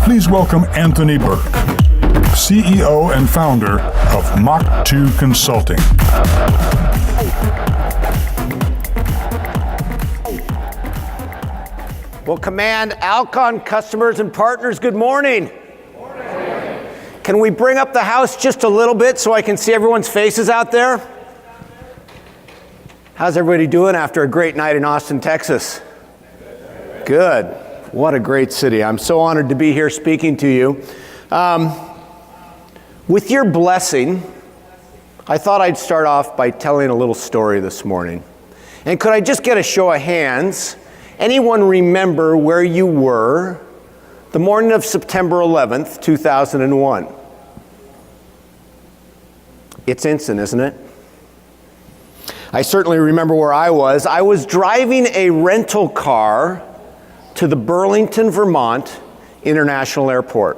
Please welcome Anthony Bourke, CEO and founder of Mach 2 Consulting. Well, Command, Alcon customers and partners, good morning. Good morning. Can we bring up the house just a little bit so I can see everyone's faces out there? How's everybody doing after a great night in Austin, Texas? Good. What a great city. I'm so honored to be here speaking to you. With your blessing, I thought I'd start off by telling a little story this morning. And could I just get a show of hands? Anyone remember where you were the morning of September 11th, 2001? It's instant, isn't it? I certainly remember where I was. I was driving a rental car to the Burlington, Vermont International Airport.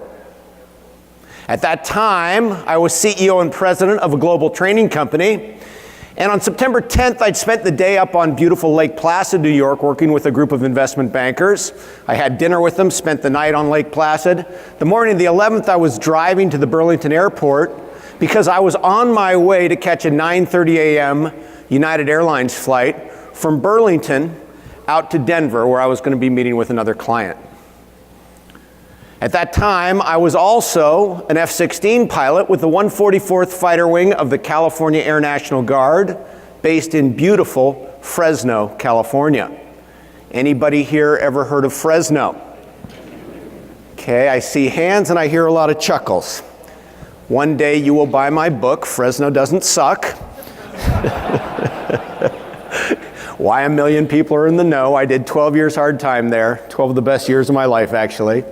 At that time, I was CEO and president of a global training company. And on September 10th, I'd spent the day up on beautiful Lake Placid, New York, working with a group of investment bankers. I had dinner with them, spent the night on Lake Placid. The morning of the 11th, I was driving to the Burlington Airport because I was on my way to catch a 9:30 a.m. United Airlines flight from Burlington out to Denver, where I was going to be meeting with another client. At that time, I was also an F-16 pilot with the 144th Fighter Wing of the California Air National Guard, based in beautiful Fresno, California. Anybody here ever heard of Fresno? Okay, I see hands and I hear a lot of chuckles. One day you will buy my book, Fresno Doesn't Suck. Why a million people are in the know. I did 12 years hard time there, 12 of the best years of my life, actually.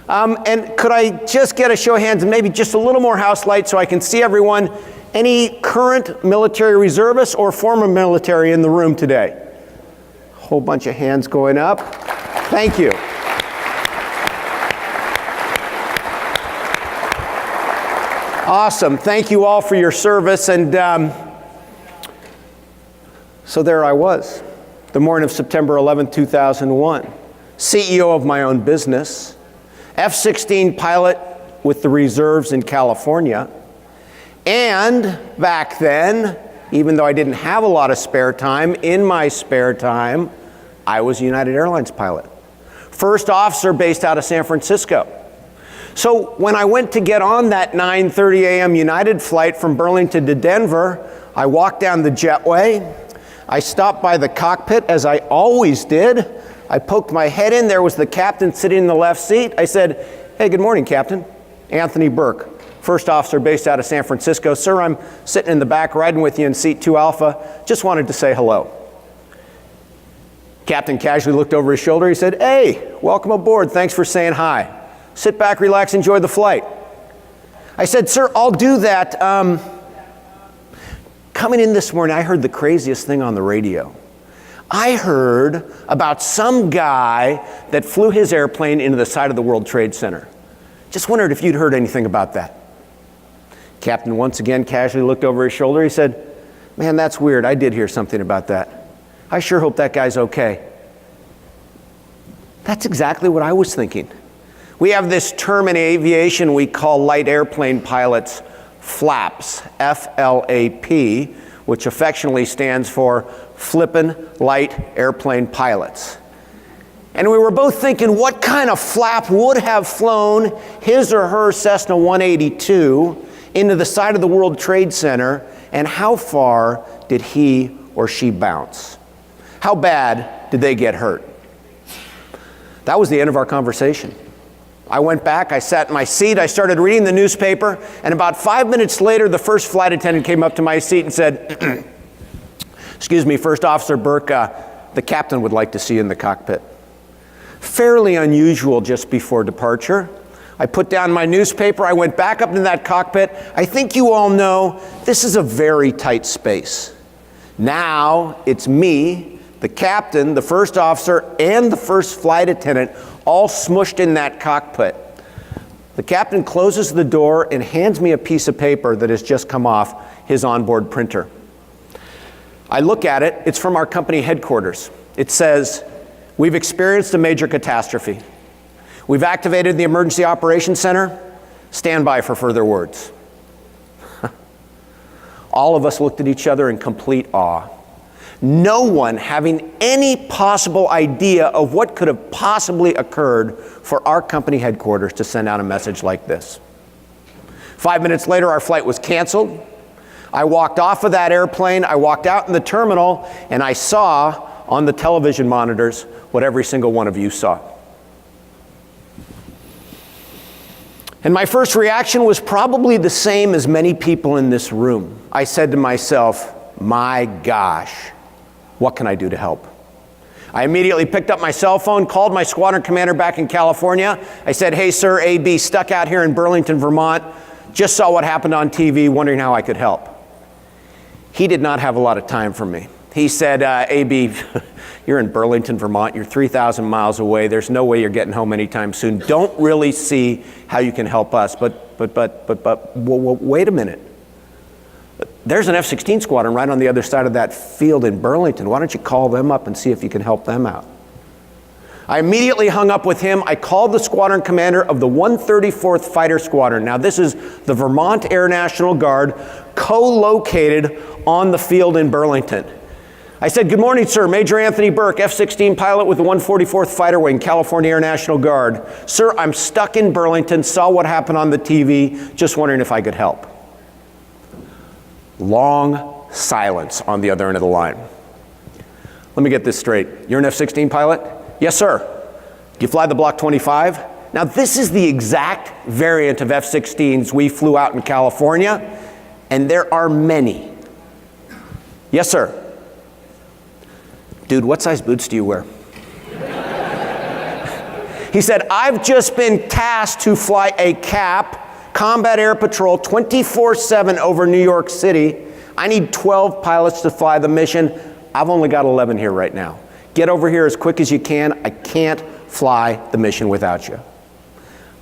And could I just get a show of hands and maybe just a little more house light so I can see everyone? Any current military reservists or former military in the room today? A whole bunch of hands going up. Thank you. Awesome. Thank you all for your service. And so there I was, the morning of September 11, 2001, CEO of my own business, F-16 pilot with the reserves in California, and back then, even though I didn't have a lot of spare time, in my spare time, I was a United Airlines pilot. First officer based out of San Francisco. So when I went to get on that 9:30 a.m. United flight from Burlington to Denver, I walked down the jetway. I stopped by the cockpit, as I always did. I poked my head in. There was the captain sitting in the left seat. I said, "Hey, good morning, Captain. Anthony Bourke, first officer based out of San Francisco. Sir, I'm sitting in the back riding with you in seat 2 Alpha. Just wanted to say hello." Captain casually looked over his shoulder. He said, "Hey, welcome aboard. Thanks for saying hi. Sit back, relax, enjoy the flight." I said, "Sir, I'll do that. Coming in this morning, I heard the craziest thing on the radio. I heard about some guy that flew his airplane into the side of the World Trade Center. Just wondered if you'd heard anything about that." Captain once again casually looked over his shoulder. He said, "Man, that's weird. I did hear something about that. I sure hope that guy's okay." That's exactly what I was thinking. We have this term in aviation we call light airplane pilots flaps, F-L-A-P, which affectionately stands for Flippin' Light Airplane Pilots. And we were both thinking, what kind of flap would have flown his or her Cessna 182 into the side of the World Trade Center, and how far did he or she bounce? How bad did they get hurt? That was the end of our conversation. I went back, I sat in my seat, I started reading the newspaper, and about 5 minutes later, the first flight attendant came up to my seat and said, "Excuse me, First Officer Bourke, the captain would like to see you in the cockpit." Fairly unusual just before departure. I put down my newspaper, I went back up into that cockpit. I think you all know this is a very tight space. Now it's me, the captain, the first officer, and the first flight attendant all smushed in that cockpit. The captain closes the door and hands me a piece of paper that has just come off his onboard printer. I look at it, it's from our company headquarters. It says, "We've experienced a major catastrophe. We've activated the Emergency Operations Center. Stand by for further words. All of us looked at each other in complete awe. No one having any possible idea of what could have possibly occurred for our company headquarters to send out a message like this. 5 minutes later, our flight was canceled. I walked off of that airplane, I walked out in the terminal, and I saw on the television monitors what every single one of you saw. And my first reaction was probably the same as many people in this room. I said to myself, my gosh, what can I do to help? I immediately picked up my cell phone, called my squadron commander back in California. I said, hey sir, AB, stuck out here in Burlington, Vermont. Just saw what happened on TV, wondering how I could help. He did not have a lot of time for me. He said, AB, you're in Burlington, Vermont. You're 3,000 miles away. There's no way you're getting home anytime soon. Don't really see how you can help us. But wait a minute. There's an F-16 squadron right on the other side of that field in Burlington. Why don't you call them up and see if you can help them out? I immediately hung up with him. I called the squadron commander of the 134th Fighter Squadron. Now this is the Vermont Air National Guard, co-located on the field in Burlington. I said, good morning, sir. Major Anthony Bourke, F-16 pilot with the 144th Fighter Wing, California Air National Guard. Sir, I'm stuck in Burlington, saw what happened on the TV, just wondering if I could help. Long silence on the other end of the line. Let me get this straight. You're an F-16 pilot? Yes, sir. Do you fly the Block 25? Now, this is the exact variant of F-16s we flew out in California, and there are many. Yes, sir. Dude, what size boots do you wear? He said, I've just been tasked to fly a CAP, Combat Air Patrol, 24/7 over New York City. I need 12 pilots to fly the mission. I've only got 11 here right now. Get over here as quick as you can. I can't fly the mission without you.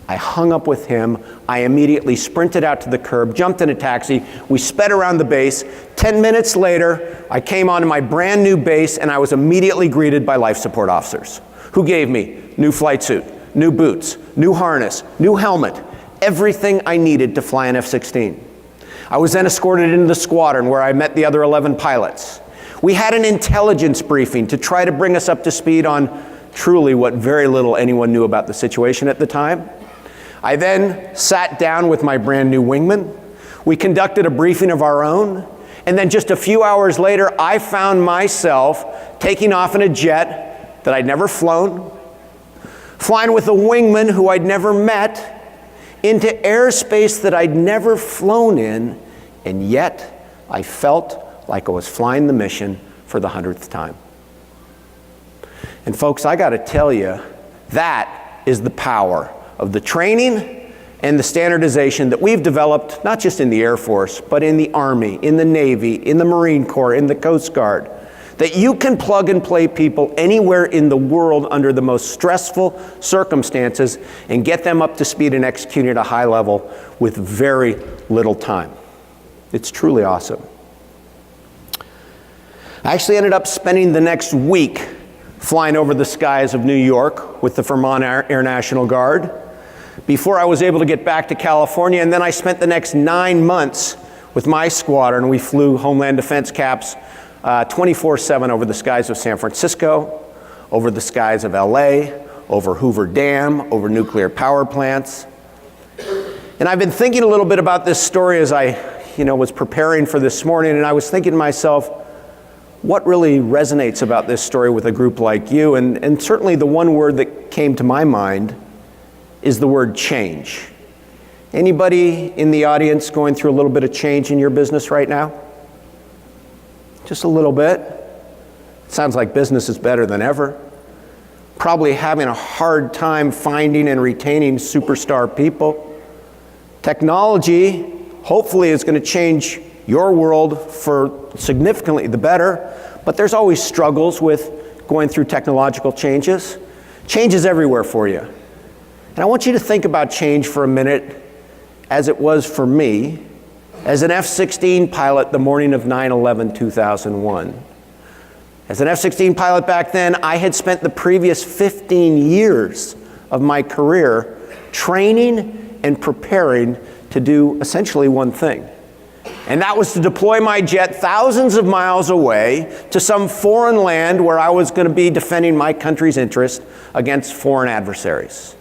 I hung up with him. I immediately sprinted out to the curb, jumped in a taxi. We sped around the base. 10 minutes later, I came onto my brand new base and I was immediately greeted by life support officers who gave me new flight suit, new boots, new harness, new helmet, everything I needed to fly an F-16. I was then escorted into the squadron where I met the other 11 pilots. We had an intelligence briefing to try to bring us up to speed on truly what very little anyone knew about the situation at the time. I then sat down with my brand new wingman. We conducted a briefing of our own, and then just a few hours later, I found myself taking off in a jet that I'd never flown, flying with a wingman who I'd never met, into airspace that I'd never flown in, and yet I felt like I was flying the mission for the 100th time. And folks, I gotta tell you, that is the power of the training and the standardization that we've developed, not just in the Air Force, but in the Army, in the Navy, in the Marine Corps, in the Coast Guard, that you can plug and play people anywhere in the world under the most stressful circumstances and get them up to speed and executing at a high level with very little time. It's truly awesome. I actually ended up spending the next week flying over the skies of New York with the Vermont Air National Guard before I was able to get back to California, and then I spent the next 9 months with my squadron. We flew Homeland Defense CAPs 24/7 over the skies of San Francisco, over the skies of LA, over Hoover Dam, over nuclear power plants. And I've been thinking a little bit about this story as I was preparing for this morning, and I was thinking to myself, what really resonates about this story with a group like you? And certainly the one word that came to my mind is the word change. Anybody in the audience going through a little bit of change in your business right now? Just a little bit? Sounds like business is better than ever. Probably having a hard time finding and retaining superstar people. Technology, hopefully, is going to change your world for significantly the better, but there's always struggles with going through technological changes. Change is everywhere for you. And I want you to think about change for a minute as it was for me as an F-16 pilot the morning of 9/11/2001. As an F-16 pilot back then, I had spent the previous 15 years of my career training and preparing to do essentially one thing. And that was to deploy my jet thousands of miles away to some foreign land where I was going to be defending my country's interest against foreign adversaries.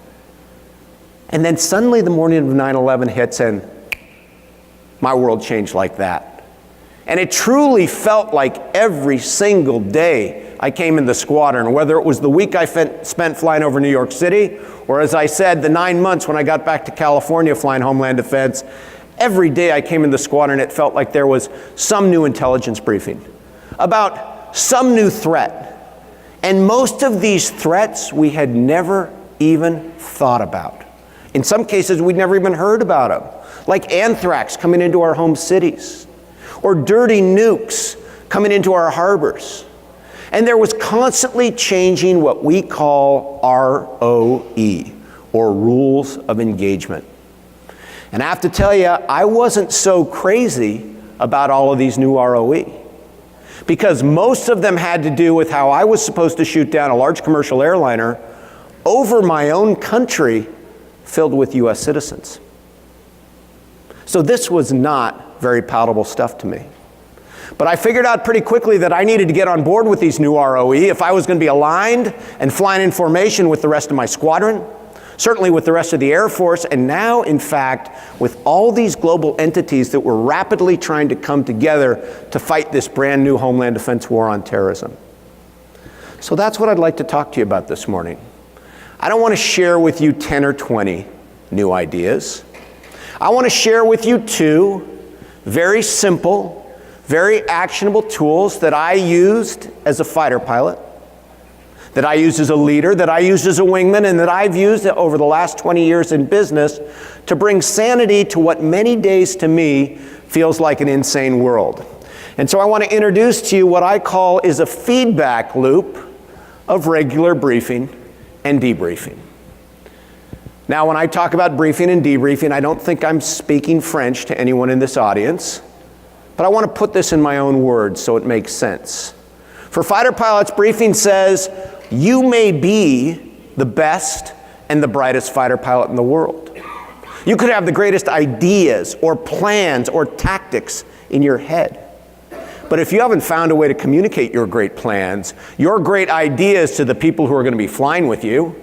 And then suddenly the morning of 9/11 hits and my world changed like that. And it truly felt like every single day I came in the squadron, whether it was the week I spent flying over New York City, or as I said, the 9 months when I got back to California flying Homeland Defense, every day I came in the squadron, it felt like there was some new intelligence briefing about some new threat. And most of these threats we had never even thought about. In some cases, we'd never even heard about them, like anthrax coming into our home cities, or dirty nukes coming into our harbors. And there was constantly changing what we call ROE, or rules of engagement. And I have to tell you, I wasn't so crazy about all of these new ROE, because most of them had to do with how I was supposed to shoot down a large commercial airliner over my own country filled with US citizens. So this was not very palatable stuff to me. But I figured out pretty quickly that I needed to get on board with these new ROE if I was going to be aligned and flying in formation with the rest of my squadron, certainly with the rest of the Air Force, and now, in fact, with all these global entities that were rapidly trying to come together to fight this brand new Homeland Defense war on terrorism. So that's what I'd like to talk to you about this morning. I don't want to share with you 10 or 20 new ideas. I want to share with you 2 very simple, very actionable tools that I used as a fighter pilot, that I used as a leader, that I used as a wingman, and that I've used over the last 20 years in business to bring sanity to what many days to me feels like an insane world. And so I want to introduce to you what I call is a feedback loop of regular briefing and debriefing. Now, when I talk about briefing and debriefing, I don't think I'm speaking French to anyone in this audience, but I want to put this in my own words so it makes sense. For fighter pilots, briefing says, you may be the best and the brightest fighter pilot in the world. You could have the greatest ideas or plans or tactics in your head. But if you haven't found a way to communicate your great plans, your great ideas to the people who are going to be flying with you,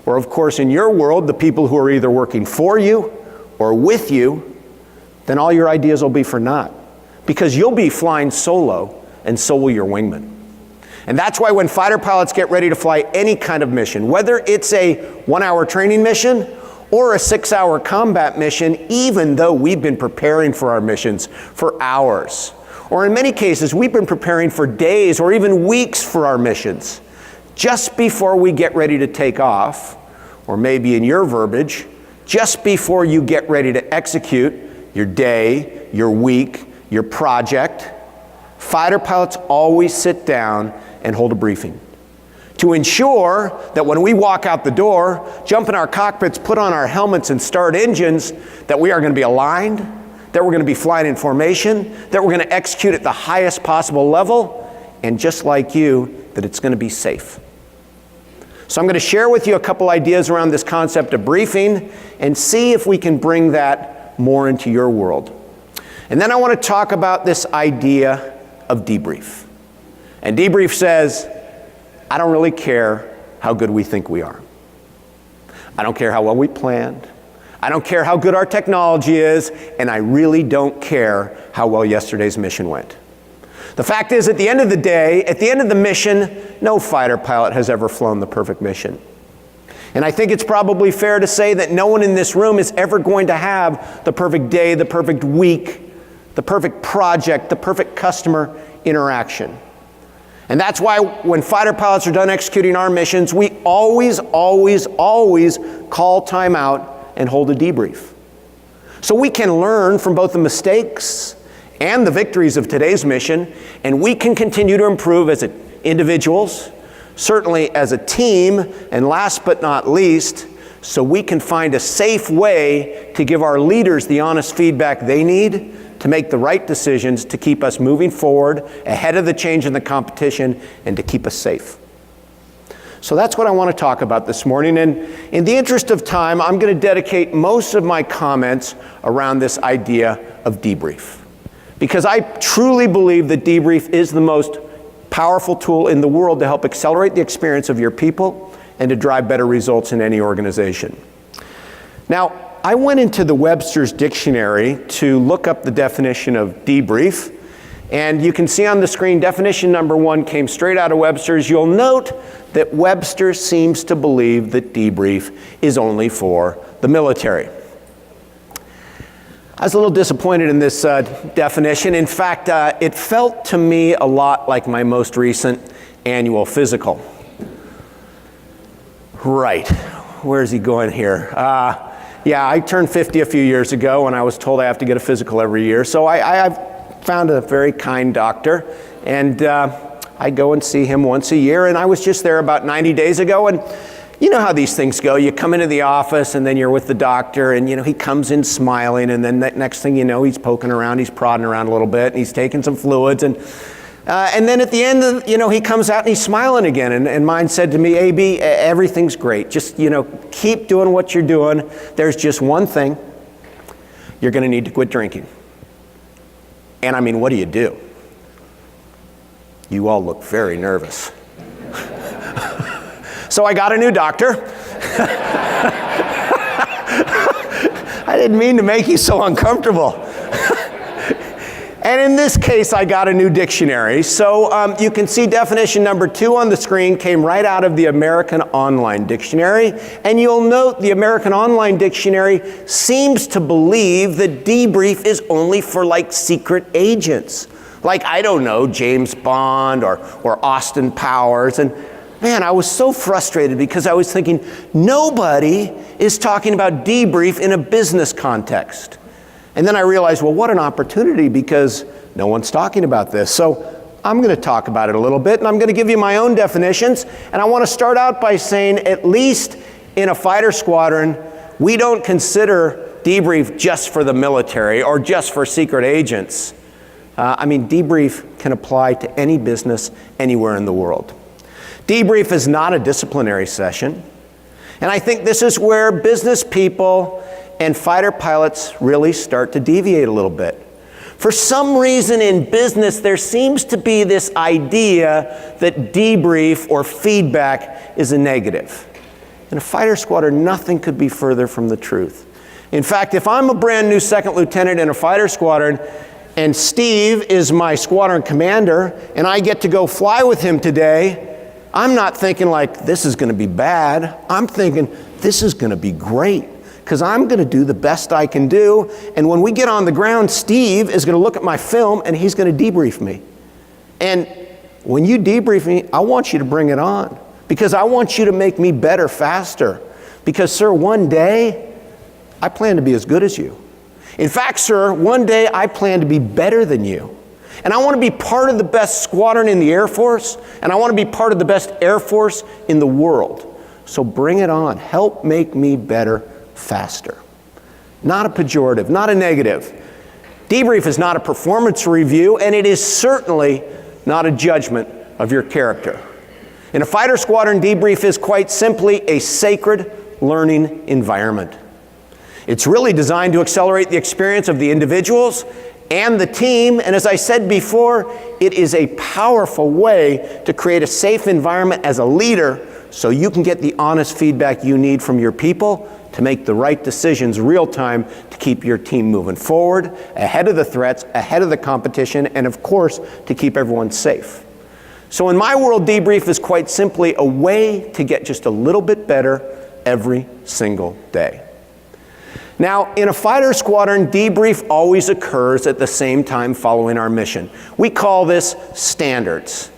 or of course in your world, the people who are either working for you or with you, then all your ideas will be for naught. Because you'll be flying solo, and so will your wingman. And that's why when fighter pilots get ready to fly any kind of mission, whether it's a 1-hour training mission or a 6-hour combat mission, even though we've been preparing for our missions for hours, or in many cases, we've been preparing for days or even weeks for our missions, just before we get ready to take off, or maybe in your verbiage, just before you get ready to execute your day, your week, your project, fighter pilots always sit down and hold a briefing to ensure that when we walk out the door, jump in our cockpits, put on our helmets and start engines, that we are going to be aligned, that we're going to be flying in formation, that we're going to execute at the highest possible level, and just like you, that it's going to be safe. So I'm going to share with you a couple ideas around this concept of briefing and see if we can bring that more into your world. And then I want to talk about this idea of debrief. And debrief says, I don't really care how good we think we are. I don't care how well we planned. I don't care how good our technology is, and I really don't care how well yesterday's mission went. The fact is, at the end of the day, at the end of the mission, no fighter pilot has ever flown the perfect mission. And I think it's probably fair to say that no one in this room is ever going to have the perfect day, the perfect week, the perfect project, the perfect customer interaction. And that's why when fighter pilots are done executing our missions, we always, always, always call time out and hold a debrief. So we can learn from both the mistakes and the victories of today's mission, and we can continue to improve as individuals, certainly as a team, and last but not least, so we can find a safe way to give our leaders the honest feedback they need to make the right decisions to keep us moving forward ahead of the change in the competition and to keep us safe. So that's what I want to talk about this morning. And in the interest of time, I'm going to dedicate most of my comments around this idea of debrief. Because I truly believe that debrief is the most powerful tool in the world to help accelerate the experience of your people and to drive better results in any organization. Now, I went into the Webster's dictionary to look up the definition of debrief, and you can see on the screen definition number 1 came straight out of Webster's. You'll note that Webster seems to believe that debrief is only for the military. I was a little disappointed in this definition. In fact, it felt to me a lot like my most recent annual physical. Right, where's he going here? Yeah, I turned 50 a few years ago and I was told I have to get a physical every year. So I've found a very kind doctor, and I go and see him once a year, and I was just there about 90 days ago, and you know how these things go. You come into the office and then you're with the doctor, and he comes in smiling, and then next thing you know, he's poking around, he's prodding around a little bit, and he's taking some fluids, and then at the end, he comes out and he's smiling again. And mine said to me, AB, everything's great. Just, keep doing what you're doing. There's just one thing. You're going to need to quit drinking. And I mean, what do? You all look very nervous. So I got a new doctor. I didn't mean to make you so uncomfortable. And in this case, I got a new dictionary. So you can see definition number 2 on the screen came right out of the American Online Dictionary. And you'll note the American Online Dictionary seems to believe that debrief is only for like secret agents. Like, I don't know, James Bond or Austin Powers. And man, I was so frustrated because I was thinking, nobody is talking about debrief in a business context. And then I realized, well, what an opportunity, because no one's talking about this. So I'm going to talk about it a little bit, and I'm going to give you my own definitions. And I want to start out by saying, at least in a fighter squadron, we don't consider debrief just for the military or just for secret agents. Debrief can apply to any business anywhere in the world. Debrief is not a disciplinary session. And I think this is where business people and fighter pilots really start to deviate a little bit. For some reason in business, there seems to be this idea that debrief or feedback is a negative. In a fighter squadron, nothing could be further from the truth. In fact, if I'm a brand new second lieutenant in a fighter squadron, and Steve is my squadron commander, and I get to go fly with him today, I'm not thinking like, this is going to be bad. I'm thinking, this is going to be great, because I'm going to do the best I can do. And when we get on the ground, Steve is going to look at my film and he's going to debrief me. And when you debrief me, I want you to bring it on, because I want you to make me better faster. Because, sir, one day, I plan to be as good as you. In fact, sir, one day I plan to be better than you. And I want to be part of the best squadron in the Air Force, and I want to be part of the best Air Force in the world. So bring it on. Help make me better faster. Not a pejorative, not a negative. Debrief is not a performance review, and it is certainly not a judgment of your character. In a fighter squadron, debrief is quite simply a sacred learning environment. It's really designed to accelerate the experience of the individuals and the team, and as I said before, it is a powerful way to create a safe environment as a leader so you can get the honest feedback you need from your people to make the right decisions real time to keep your team moving forward, ahead of the threats, ahead of the competition, and of course, to keep everyone safe. So in my world, debrief is quite simply a way to get just a little bit better every single day. Now, in a fighter squadron, debrief always occurs at the same time following our mission. We call this standards.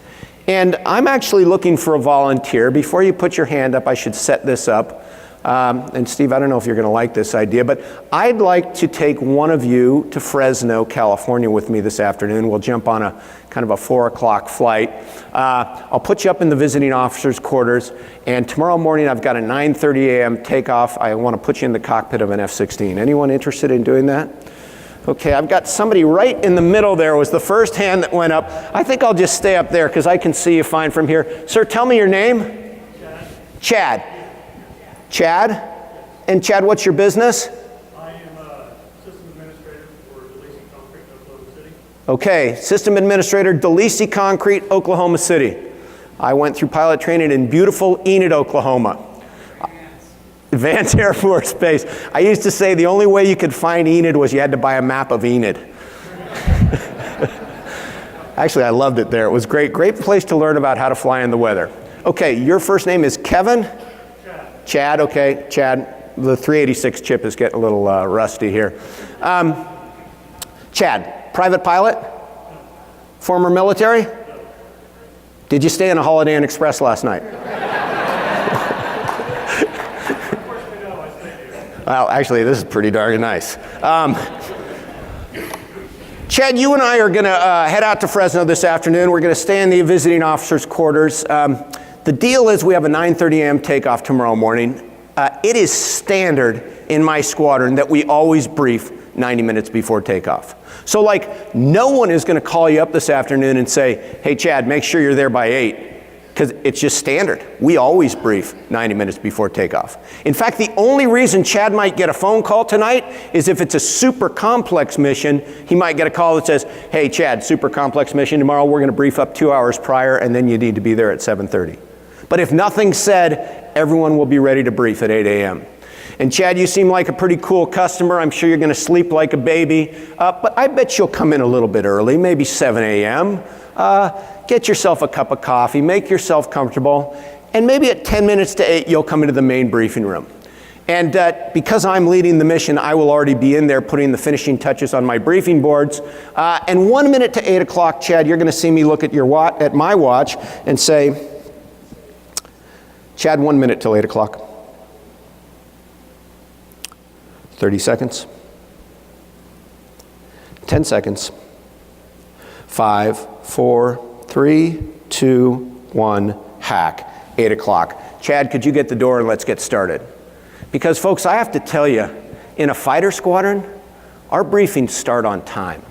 And I'm actually looking for a volunteer. Before you put your hand up, I should set this up. And Steve, I don't know if you're going to like this idea, but I'd like to take one of you to Fresno, California with me this afternoon. We'll jump on a kind of a 4 o'clock flight. I'll put you up in the visiting officer's quarters, and tomorrow morning I've got a 9:30 a.m. takeoff. I want to put you in the cockpit of an F-16. Anyone interested in doing that? Okay, I've got somebody right in the middle there. Was the first hand that went up. I think I'll just stay up there because I can see you fine from here. Sir, tell me your name. Chad. Chad? And Chad, what's your business? I am a system administrator for Debrief Concrete in Oklahoma City. Okay, system administrator, Debrief Concrete, Oklahoma City. I went through pilot training in beautiful Enid, Oklahoma. Advanced Air Force Base. I used to say the only way you could find Enid was you had to buy a map of Enid. Actually, I loved it there. It was great. Great place to learn about how to fly in the weather. Okay, your first name is Kevin? Chad. Chad, okay. Chad, the 386 chip is getting a little rusty here. Chad, private pilot? Former military? Did you stay in a Holiday Inn Express last night? Well, actually, this is pretty darn nice. Chad, you and I are going to head out to Fresno this afternoon. We're going to stay in the visiting officers' quarters. The deal is we have a 9:30 a.m. takeoff tomorrow morning. It is standard in my squadron that we always brief 90 minutes before takeoff. So like, no one is going to call you up this afternoon and say, hey, Chad, make sure you're there by 8. Because it's just standard. We always brief 90 minutes before takeoff. In fact, the only reason Chad might get a phone call tonight is if it's a super complex mission, he might get a call that says, hey, Chad, super complex mission tomorrow, we're going to brief up 2 hours prior, and then you need to be there at 7:30. But if nothing's said, everyone will be ready to brief at 8 a.m. And Chad, you seem like a pretty cool customer. I'm sure you're going to sleep like a baby, but I bet you'll come in a little bit early, maybe 7 a.m., get yourself a cup of coffee, make yourself comfortable, and maybe at 10 minutes to 8, you'll come into the main briefing room. And because I'm leading the mission, I will already be in there putting the finishing touches on my briefing boards. And 1 minute to 8 o'clock, Chad, you're going to see me look at at my watch and say, Chad, 1 minute till 8 o'clock. 30 seconds. 10 seconds. 5, 4, 3, 2, 1, hack, 8 o'clock. Chad, could you get the door and let's get started? Because folks, I have to tell you, in a fighter squadron, our briefings start on time.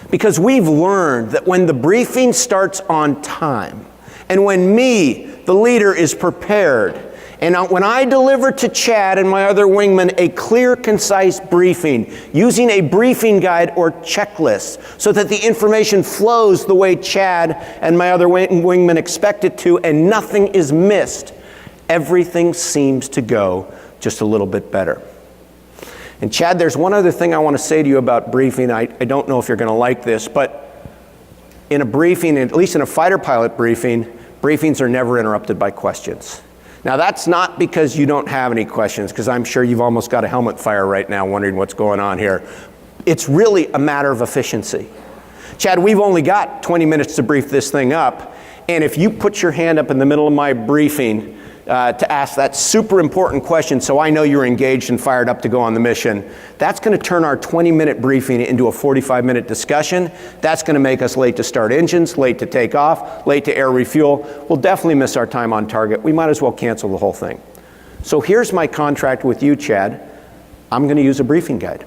Because we've learned that when the briefing starts on time, and when me, the leader, is prepared, and when I deliver to Chad and my other wingmen a clear, concise briefing, using a briefing guide or checklist so that the information flows the way Chad and my other wingmen expect it to and nothing is missed, everything seems to go just a little bit better. And Chad, there's one other thing I want to say to you about briefing. I don't know if you're going to like this, but in a briefing, at least in a fighter pilot briefing, briefings are never interrupted by questions. Now that's not because you don't have any questions, because I'm sure you've almost got a helmet fire right now wondering what's going on here. It's really a matter of efficiency. Chad, we've only got 20 minutes to brief this thing up, and if you put your hand up in the middle of my briefing to ask that super important question so I know you're engaged and fired up to go on the mission, that's going to turn our 20-minute briefing into a 45-minute discussion. That's going to make us late to start engines, late to take off, late to air refuel. We'll definitely miss our time on target. We might as well cancel the whole thing. So here's my contract with you, Chad. I'm going to use a briefing guide.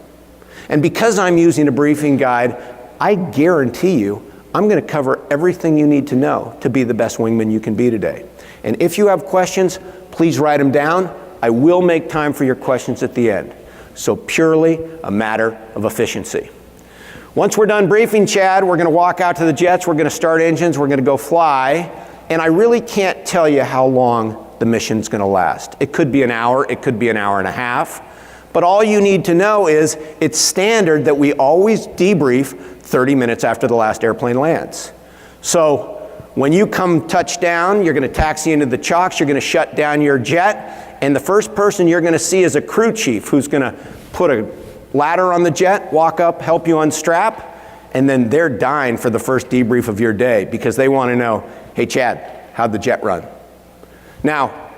And because I'm using a briefing guide, I guarantee you I'm going to cover everything you need to know to be the best wingman you can be today. And if you have questions, please write them down. I will make time for your questions at the end. So purely a matter of efficiency. Once we're done briefing, Chad, we're going to walk out to the jets, we're going to start engines, we're going to go fly, and I really can't tell you how long the mission's going to last. It could be an hour, it could be an hour and a half, but all you need to know is it's standard that we always debrief 30 minutes after the last airplane lands. So when you come touchdown, you're going to taxi into the chocks, you're going to shut down your jet, and the first person you're going to see is a crew chief who's going to put a ladder on the jet, walk up, help you unstrap, and then they're dying for the first debrief of your day because they want to know, hey Chad, how'd the jet run? Now,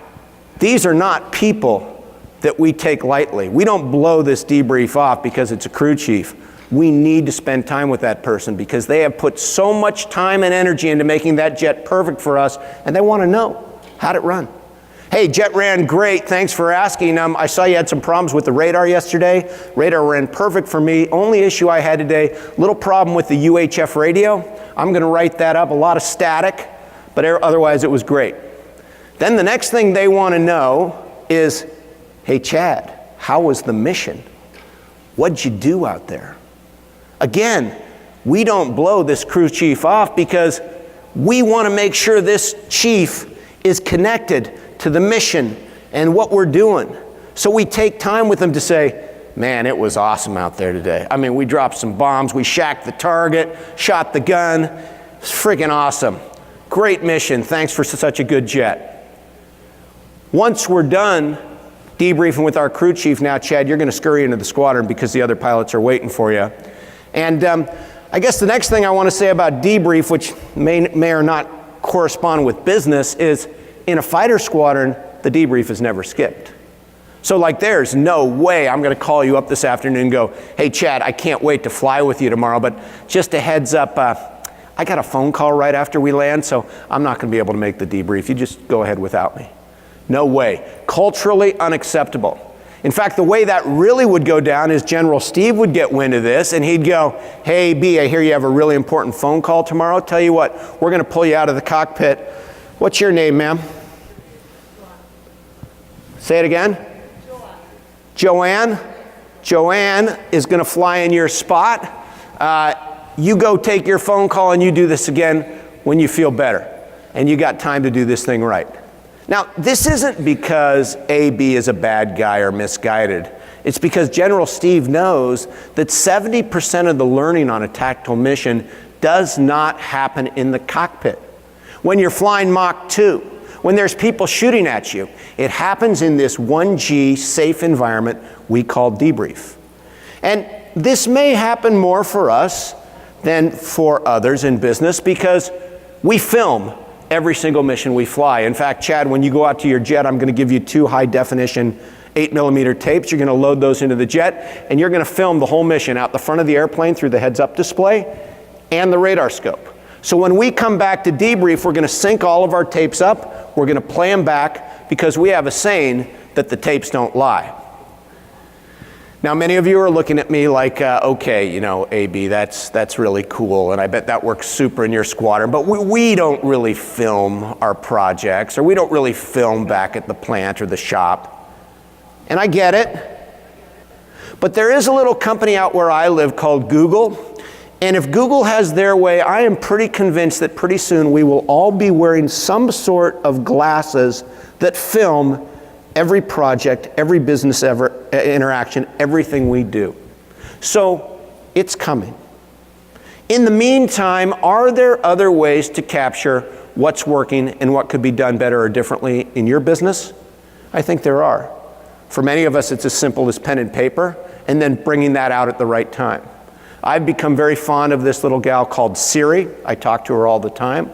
these are not people that we take lightly. We don't blow this debrief off because it's a crew chief. We need to spend time with that person because they have put so much time and energy into making that jet perfect for us, and they want to know, how'd it run? Hey, jet ran great, thanks for asking. I saw you had some problems with the radar yesterday. Radar ran perfect for me. Only issue I had today, little problem with the UHF radio. I'm going to write that up, a lot of static, but otherwise it was great. Then the next thing they want to know is, hey Chad, how was the mission? What'd you do out there? Again, we don't blow this crew chief off because we want to make sure this chief is connected to the mission and what we're doing. So we take time with them to say, man, it was awesome out there today. I mean, we dropped some bombs, we shacked the target, shot the gun. It's freaking awesome. Great mission, thanks for such a good jet. Once we're done debriefing with our crew chief, now Chad, you're gonna scurry into the squadron because the other pilots are waiting for you. And I guess the next thing I want to say about debrief, which may or not correspond with business, is in a fighter squadron, the debrief is never skipped. So like there's no way I'm going to call you up this afternoon and go, hey Chad, I can't wait to fly with you tomorrow, but just a heads up, I got a phone call right after we land, so I'm not going to be able to make the debrief. You just go ahead without me. No way. Culturally unacceptable. In fact, the way that really would go down is General Steve would get wind of this and he'd go, hey B, I hear you have a really important phone call tomorrow. Tell you what, we're going to pull you out of the cockpit. What's your name, ma'am? Say it again. Joanne. Joanne is going to fly in your spot. You go take your phone call and you do this again when you feel better. And you got time to do this thing right. Now, this isn't because AB is a bad guy or misguided. It's because General Steve knows that 70% of the learning on a tactical mission does not happen in the cockpit. When you're flying Mach 2, when there's people shooting at you, it happens in this 1G safe environment we call debrief. And this may happen more for us than for others in business because we film every single mission we fly. In fact, Chad, when you go out to your jet, I'm going to give you 2 high-definition 8mm tapes. You're going to load those into the jet, and you're going to film the whole mission out the front of the airplane through the heads-up display and the radar scope. So when we come back to debrief, we're going to sync all of our tapes up. We're going to play them back because we have a saying that the tapes don't lie. Now, many of you are looking at me like, okay, you know, AB, that's really cool, and I bet that works super in your squadron, but we don't really film our projects, or we don't really film back at the plant or the shop. And I get it. But there is a little company out where I live called Google, and if Google has their way, I am pretty convinced that pretty soon we will all be wearing some sort of glasses that film every project, every business interaction, everything we do. So it's coming. In the meantime, are there other ways to capture what's working and what could be done better or differently in your business? I think there are. For many of us, it's as simple as pen and paper and then bringing that out at the right time. I've become very fond of this little gal called Siri. I talk to her all the time.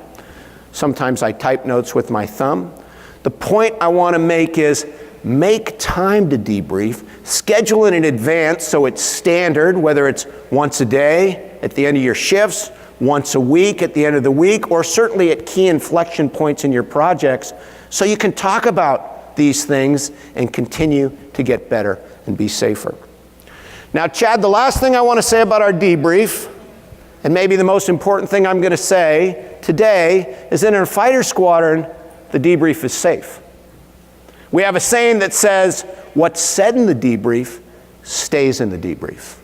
Sometimes I type notes with my thumb. The point I want to make is make time to debrief, schedule it in advance so it's standard, whether it's once a day at the end of your shifts, once a week at the end of the week, or certainly at key inflection points in your projects so you can talk about these things and continue to get better and be safer. Now, Chad, the last thing I want to say about our debrief, and maybe the most important thing I'm going to say today, is that in a fighter squadron, the debrief is safe. We have a saying that says, what's said in the debrief stays in the debrief.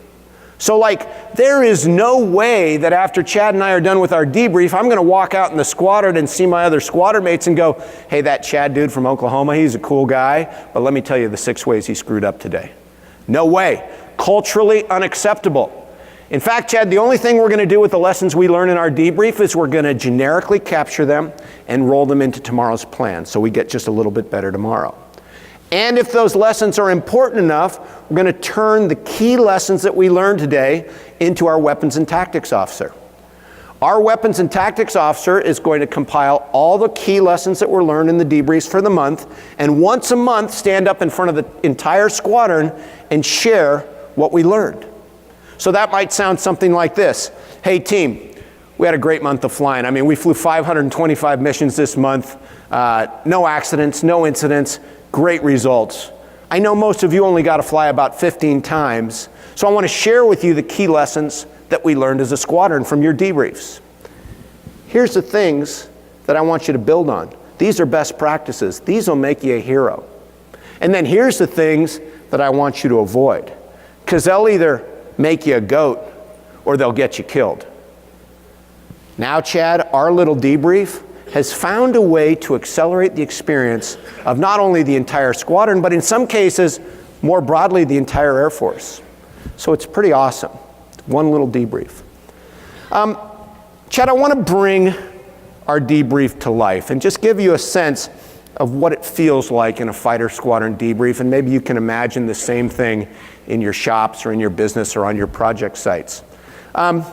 So like, there is no way that after Chad and I are done with our debrief, I'm going to walk out in the squadron and see my other squadron mates and go, hey, that Chad dude from Oklahoma, he's a cool guy, but let me tell you the 6 ways he screwed up today. No way. Culturally unacceptable. In fact, Chad, the only thing we're going to do with the lessons we learn in our debrief is we're going to generically capture them and roll them into tomorrow's plan so we get just a little bit better tomorrow. And if those lessons are important enough, we're going to turn the key lessons that we learned today into our weapons and tactics officer. Our weapons and tactics officer is going to compile all the key lessons that were learned in the debriefs for the month, and once a month stand up in front of the entire squadron and share what we learned. So that might sound something like this. Hey team, we had a great month of flying. I mean, we flew 525 missions this month. No accidents, no incidents, great results. I know most of you only got to fly about 15 times. So I want to share with you the key lessons that we learned as a squadron from your debriefs. Here's the things that I want you to build on. These are best practices. These will make you a hero. And then here's the things that I want you to avoid, because they'll either make you a goat or they'll get you killed. Now, Chad, our little debrief has found a way to accelerate the experience of not only the entire squadron, but in some cases, more broadly, the entire Air Force. So it's pretty awesome. One little debrief. Chad, I want to bring our debrief to life and just give you a sense of what it feels like in a fighter squadron debrief, and maybe you can imagine the same thing in your shops or in your business or on your project sites. I'm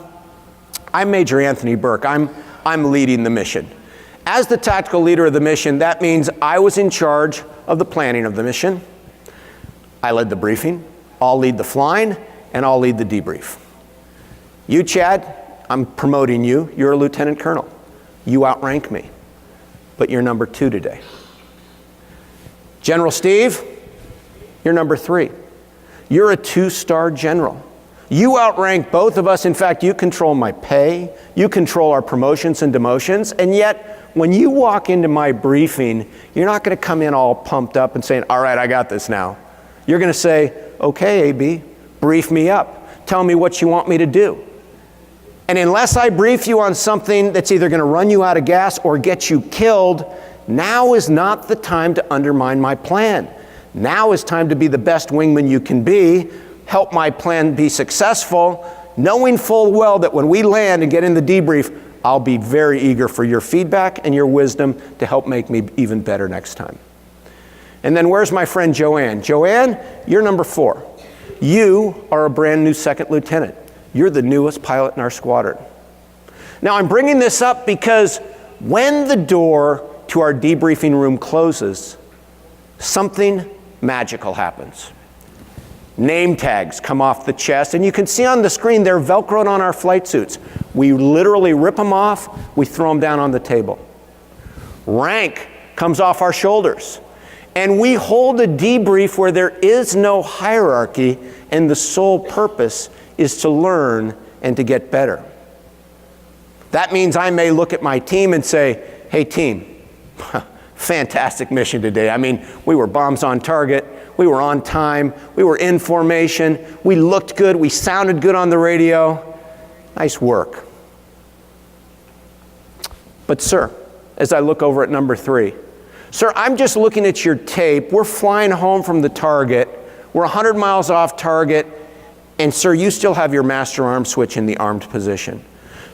Major Anthony Bourke. I'm leading the mission. As the tactical leader of the mission, that means I was in charge of the planning of the mission. I led the briefing, I'll lead the flying, and I'll lead the debrief. You, Chad, I'm promoting you. You're a lieutenant colonel. You outrank me, but you're number 2 today. General Steve, you're number 3. You're a 2-star general. You outrank both of us. In fact, you control my pay, you control our promotions and demotions, and yet when you walk into my briefing, you're not going to come in all pumped up and saying, all right, I got this now. You're going to say, okay, AB, brief me up. Tell me what you want me to do. And unless I brief you on something that's either going to run you out of gas or get you killed, now is not the time to undermine my plan. Now is time to be the best wingman you can be, help my plan be successful, knowing full well that when we land and get in the debrief, I'll be very eager for your feedback and your wisdom to help make me even better next time. And then where's my friend Joanne? Joanne, you're number 4. You are a brand new second lieutenant. You're the newest pilot in our squadron. Now I'm bringing this up because when the door to our debriefing room closes, something magical happens. Name tags come off the chest, and you can see on the screen they're Velcroed on our flight suits. We literally rip them off, we throw them down on the table. Rank comes off our shoulders, and we hold a debrief where there is no hierarchy, and the sole purpose is to learn and to get better. That means I may look at my team and say, hey team, fantastic mission today. I mean, we were bombs on target, we were on time, we were in formation, we looked good, we sounded good on the radio. Nice work. But sir, as I look over at number 3, sir, I'm just looking at your tape. We're flying home from the target. We're 100 miles off target. And sir, you still have your master arm switch in the armed position.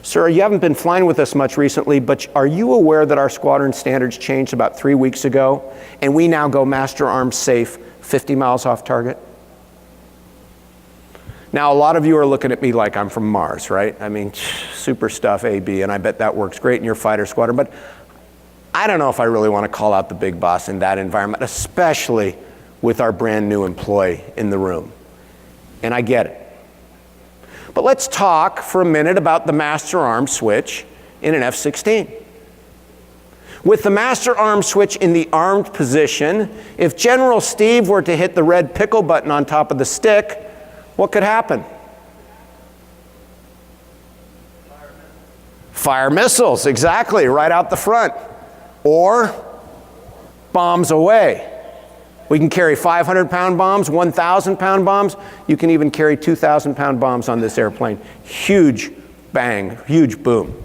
Sir, you haven't been flying with us much recently, but are you aware that our squadron standards changed about 3 weeks ago, and we now go master arm safe 50 miles off target? Now, a lot of you are looking at me like I'm from Mars, right? I mean, super stuff, AB, and I bet that works great in your fighter squadron, but I don't know if I really want to call out the big boss in that environment, especially with our brand new employee in the room. And I get it. But let's talk for a minute about the master arm switch in an F-16. With the master arm switch in the armed position, if General Steve were to hit the red pickle button on top of the stick, what could happen? Fire missiles, exactly, right out the front. Or bombs away. We can carry 500-pound bombs, 1,000-pound bombs. You can even carry 2,000-pound bombs on this airplane. Huge bang, huge boom.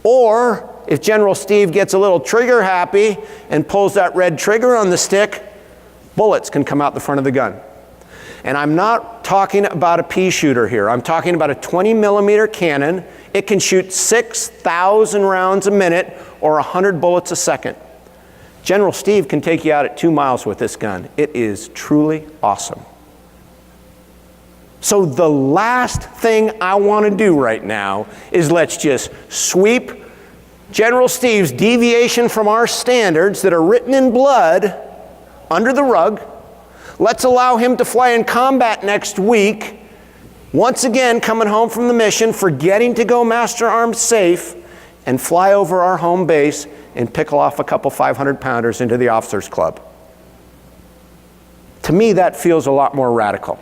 Or if General Steve gets a little trigger happy and pulls that red trigger on the stick, bullets can come out the front of the gun. And I'm not talking about a pea shooter here. I'm talking about a 20-millimeter cannon. It can shoot 6,000 rounds a minute or 100 bullets a second. General Steve can take you out at 2 miles with this gun. It is truly awesome. So the last thing I want to do right now is let's just sweep General Steve's deviation from our standards that are written in blood under the rug. Let's allow him to fly in combat next week, once again coming home from the mission, forgetting to go master armed safe, and fly over our home base and pickle off a couple 500-pounders into the officers club. To me, that feels a lot more radical.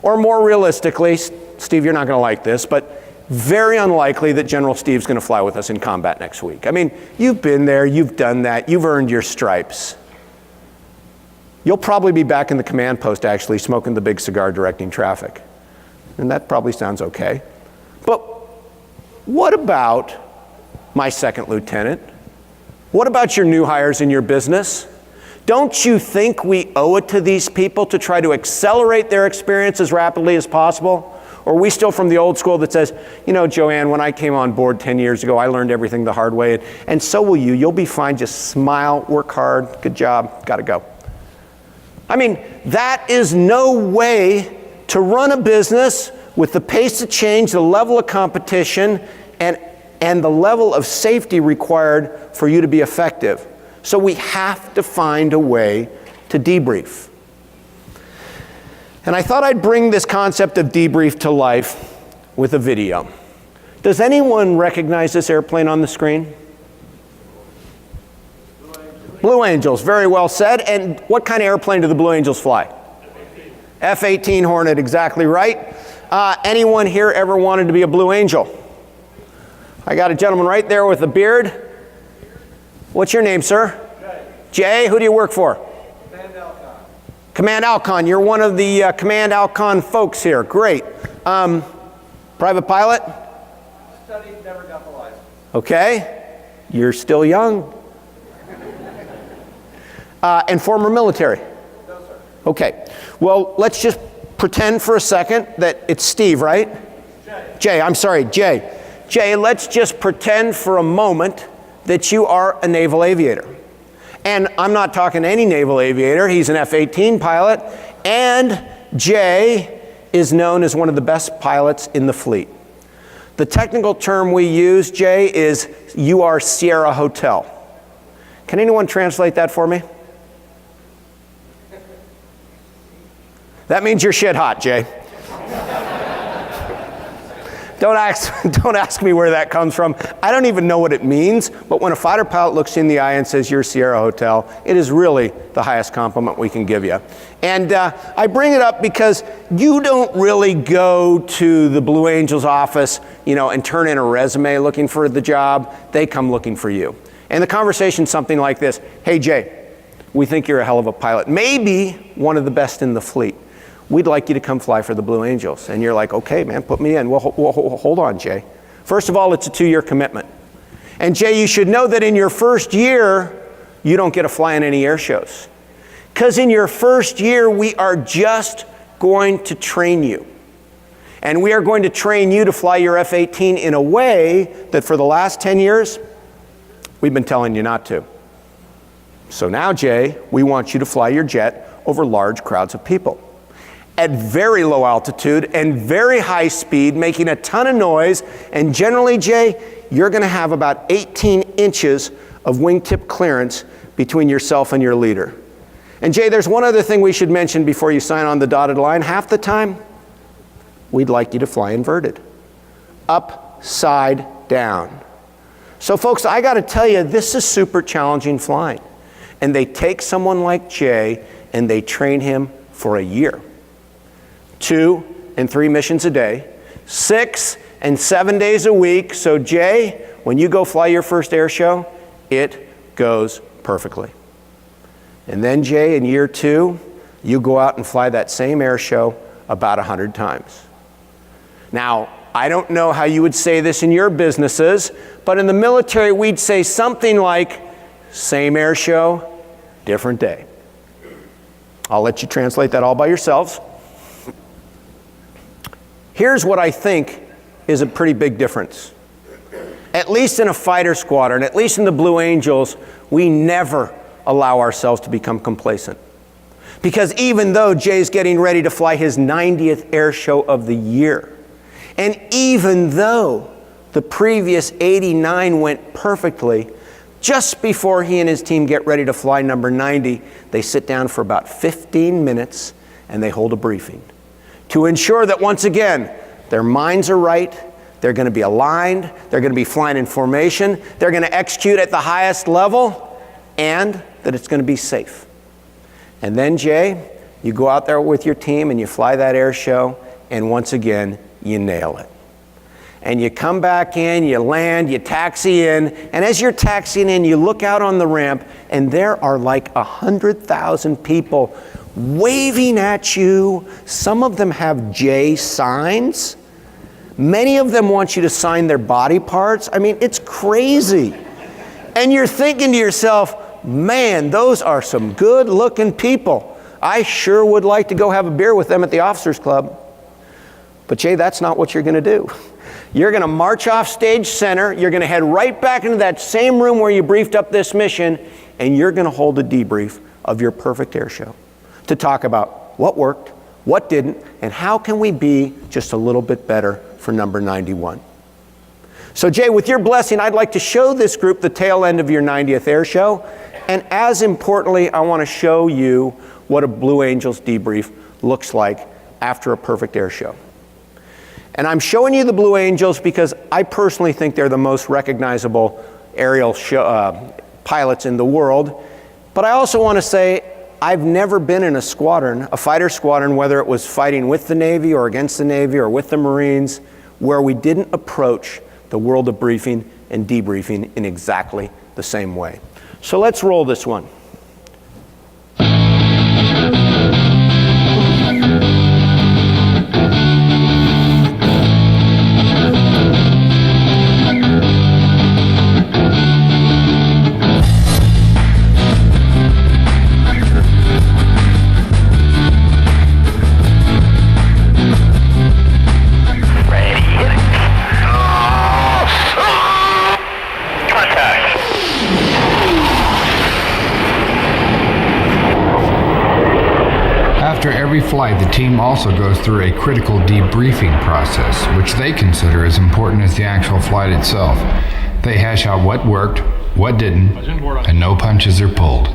Or more realistically, Steve, you're not going to like this, but very unlikely that General Steve's going to fly with us in combat next week. I mean, you've been there, you've done that, you've earned your stripes. You'll probably be back in the command post actually smoking the big cigar directing traffic. And that probably sounds okay. But what about my second lieutenant? What about your new hires in your business? Don't you think we owe it to these people to try to accelerate their experience as rapidly as possible? Or are we still from the old school that says, you know, Joanne, when I came on board 10 years ago, I learned everything the hard way, and so will you. You'll be fine. Just smile, work hard, good job, gotta go. I mean, that is no way to run a business with the pace of change, the level of competition, and the level of safety required for you to be effective. So we have to find a way to debrief. And I thought I'd bring this concept of debrief to life with a video. Does anyone recognize this airplane on the screen? Blue Angels, very well said. And what kind of airplane do the Blue Angels fly? F-18. F-18 Hornet, exactly right. Anyone here ever wanted to be a Blue Angel? I got a gentleman right there with a beard. What's your name, sir? Jay. Who do you work for? Command Alcon. You're one of the Command Alcon folks here. Great. Private pilot? Studied, never got the license. Okay. You're still young. And former military? No, sir. Okay. Well, let's just pretend for a second that it's Steve, right? Jay. I'm sorry, Jay. Jay, let's just pretend for a moment that you are a naval aviator. And I'm not talking any naval aviator. He's an F-18 pilot. And Jay is known as one of the best pilots in the fleet. The technical term we use, Jay, is you are Sierra Hotel. Can anyone translate that for me? That means you're shit hot, Jay. Don't ask me where that comes from. I don't even know what it means, but when a fighter pilot looks you in the eye and says, you're Sierra Hotel, it is really the highest compliment we can give you. And I bring it up because you don't really go to the Blue Angels office, and turn in a resume looking for the job. They come looking for you. And the conversation's something like this. Hey, Jay, we think you're a hell of a pilot. Maybe one of the best in the fleet. We'd like you to come fly for the Blue Angels. And you're like, okay, man, put me in. Well, hold on, Jay. First of all, it's a 2-year commitment. And Jay, you should know that in your first year, you don't get to fly in any air shows. Because in your first year, we are just going to train you. And we are going to train you to fly your F-18 in a way that for the last 10 years, we've been telling you not to. So now, Jay, we want you to fly your jet over large crowds of people at very low altitude and very high speed, making a ton of noise. And generally, Jay, you're going to have about 18 inches of wingtip clearance between yourself and your leader. And Jay, there's one other thing we should mention before you sign on the dotted line. Half the time, we'd like you to fly inverted, upside down. So folks, I got to tell you, this is super challenging flying. And they take someone like Jay and they train him for a year. 2 and 3 missions a day, 6 and 7 days a week. So Jay, when you go fly your first air show, it goes perfectly. And then Jay, in year 2, you go out and fly that same air show about 100 times. Now, I don't know how you would say this in your businesses, but in the military, we'd say something like, same air show, different day. I'll let you translate that all by yourselves. Here's what I think is a pretty big difference. At least in a fighter squadron, at least in the Blue Angels, we never allow ourselves to become complacent. Because even though Jay's getting ready to fly his 90th air show of the year, and even though the previous 89 went perfectly, just before he and his team get ready to fly number 90, they sit down for about 15 minutes and they hold a briefing to ensure that once again, their minds are right, they're going to be aligned, they're going to be flying in formation, they're going to execute at the highest level, and that it's going to be safe. And then, Jay, you go out there with your team and you fly that air show, and once again, you nail it. and you come back in, you land, you taxi in, and as you're taxiing in, you look out on the ramp, and there are like 100,000 people waving at you. Some of them have J signs. Many of them want you to sign their body parts. I mean, it's crazy. And you're thinking to yourself, man, those are some good-looking people. I sure would like to go have a beer with them at the officers club. But Jay, that's not what you're going to do. You're going to march off stage center, you're going to head right back into that same room where you briefed up this mission, and you're going to hold a debrief of your perfect air show to talk about what worked, what didn't, and how can we be just a little bit better for number 91. So Jay, with your blessing, I'd like to show this group the tail end of your 90th air show, and as importantly, I want to show you what a Blue Angels debrief looks like after a perfect air show. And I'm showing you the Blue Angels because I personally think they're the most recognizable aerial pilots in the world. But I also want to say I've never been in a squadron, a fighter squadron, whether it was fighting with the Navy or against the Navy or with the Marines, where we didn't approach the world of briefing and debriefing in exactly the same way. So let's roll this one. After every flight, the team also goes through a critical debriefing process, which they consider as important as the actual flight itself. They hash out what worked, what didn't, and no punches are pulled.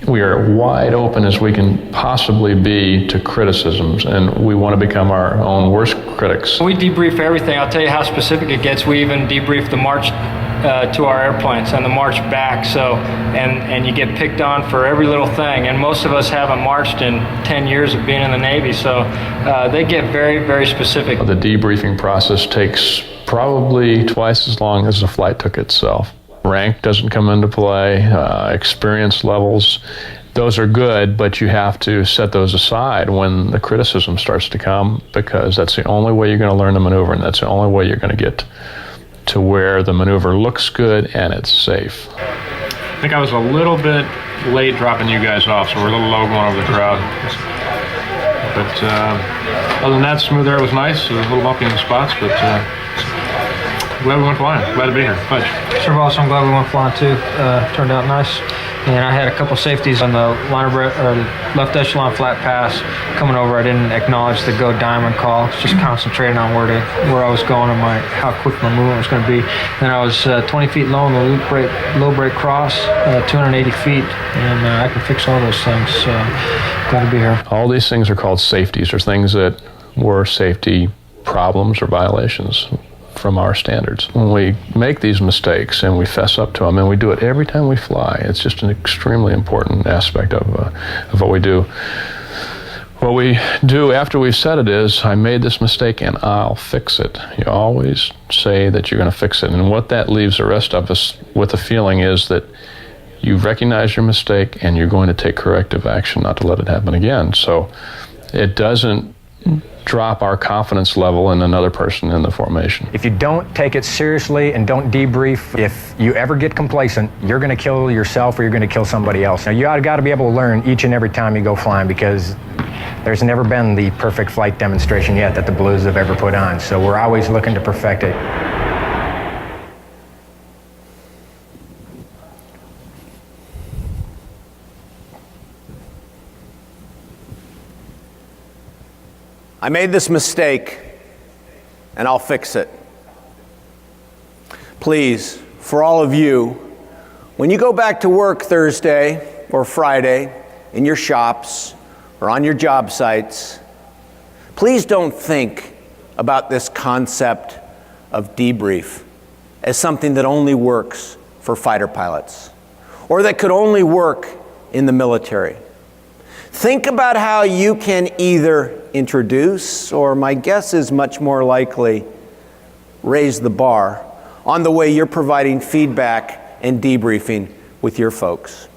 We are wide open as we can possibly be to criticisms, and we want to become our own worst critics. We debrief everything. I'll tell you how specific it gets. We even debrief the march to our airplanes and the march back. So, and you get picked on for every little thing. And most of us haven't marched in 10 years of being in the Navy, so they get very, very specific. The debriefing process takes probably twice as long as the flight took itself. Rank doesn't come into play, experience levels, those are good, but you have to set those aside when the criticism starts to come, because that's the only way you're going to learn the maneuver, and that's the only way you're going to get to where the maneuver looks good and it's safe. I think I was a little bit late dropping you guys off, so we're a little low going over the crowd. But other than that, smooth air was nice. It was a little bumpy in the spots, but glad we went flying. Glad to be here. Fudge. Sure, boss. I'm glad we went flying too. Turned out nice. And I had a couple safeties on the left echelon flat pass coming over. I didn't acknowledge the go diamond call. Just concentrating on where I was going and how quick my movement was going to be. Then I was 20 feet low in the low brake cross, 280 feet, and I can fix all those things. So glad to be here. All these things are called safeties, or things that were safety problems or violations from our standards. When we make these mistakes and we fess up to them, and we do it every time we fly, it's just an extremely important aspect of what we do. What we do after we've said it is, I made this mistake and I'll fix it. You always say that you're going to fix it, and what that leaves the rest of us with the feeling is that you've recognized your mistake and you're going to take corrective action not to let it happen again. So it doesn't drop our confidence level in another person in the formation. If you don't take it seriously and don't debrief, if you ever get complacent, you're going to kill yourself or you're going to kill somebody else. Now, you got to be able to learn each and every time you go flying, because there's never been the perfect flight demonstration yet that the Blues have ever put on. So we're always looking to perfect it. I made this mistake, and I'll fix it. Please, for all of you, when you go back to work Thursday or Friday in your shops or on your job sites, please don't think about this concept of debrief as something that only works for fighter pilots or that could only work in the military. Think about how you can either introduce, or my guess is much more likely, raise the bar on the way you're providing feedback and debriefing with your folks.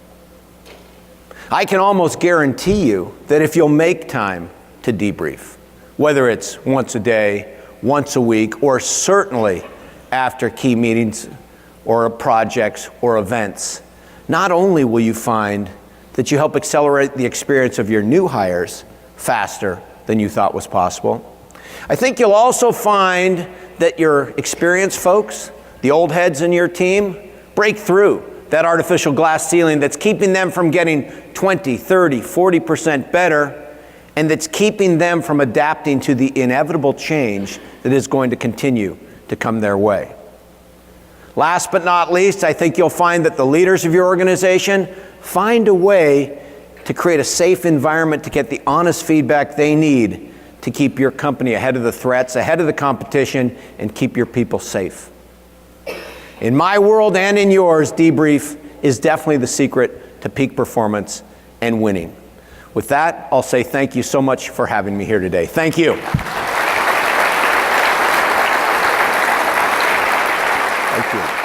I can almost guarantee you that if you'll make time to debrief, whether it's once a day, once a week, or certainly after key meetings or projects or events, not only will you find that you help accelerate the experience of your new hires faster than you thought was possible, I think you'll also find that your experienced folks, the old heads in your team, break through that artificial glass ceiling that's keeping them from getting 20, 30, 40% better, and that's keeping them from adapting to the inevitable change that is going to continue to come their way. Last but not least, I think you'll find that the leaders of your organization find a way to create a safe environment to get the honest feedback they need to keep your company ahead of the threats, ahead of the competition, and keep your people safe. In my world and in yours, debrief is definitely the secret to peak performance and winning. With that, I'll say thank you so much for having me here today. Thank you. Thank you.